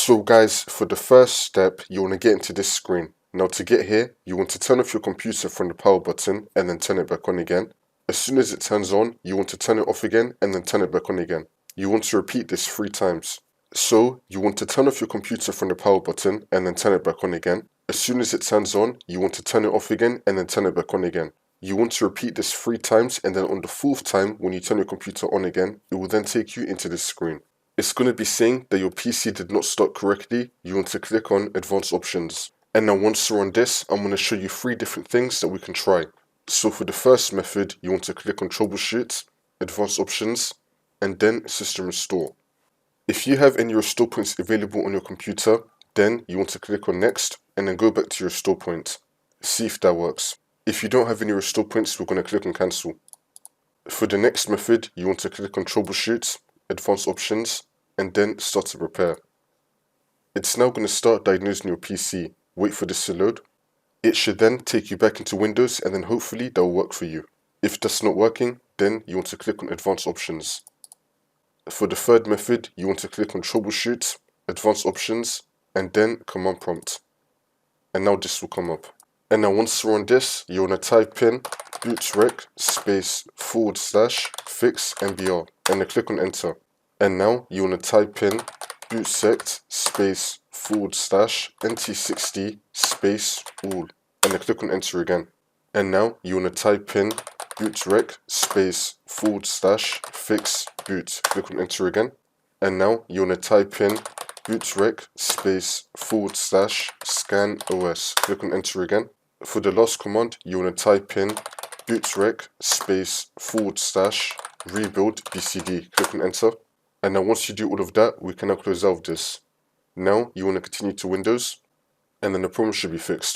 So guys, for the first step, you want to get into this screen. Now to get here, you want to turn off your computer from the power button and then turn it back on again. As soon as it turns on, you want to turn it off again and then turn it back on again. You want to repeat this 3 times. So you want to turn off your computer from the power button and then turn it back on again. As soon as it turns on, you want to turn it off again and then turn it back on again. You want to repeat this 3 times, and then on the 4th time, when you turn your computer on again, it will then take you into this screen. It's going to be saying that your PC did not start correctly. You want to click on Advanced Options. And now once you're on this, I'm going to show you 3 different things that we can try. So for the first method, you want to click on Troubleshoot, Advanced Options, and then System Restore. If you have any restore points available on your computer, then you want to click on Next and then go back to your restore point. See if that works. If you don't have any restore points, we're going to click on Cancel. For the next method, you want to click on Troubleshoot, Advanced Options, and then Start a Repair. It's now going to start diagnosing your PC. Wait for this to load. It should then take you back into Windows, and then hopefully that will work for you. If that's not working, then you want to click on Advanced Options. For the third method, you want to click on Troubleshoot, Advanced Options, and then Command Prompt. And now this will come up. And now once you're on this, you want to type in bootrec /fix mbr and then click on Enter. And now you want to type in bootsect /nt60 all and then click on Enter again. And now you want to type in bootrec /fix boot, click on Enter again. And now you want to type in bootrec /scan os, click on Enter again. For the last command, you want to type in bootrec /rebuild BCD, click on Enter. And now once you do all of that, we can now close out of this. Now you want to continue to Windows, and then the problem should be fixed.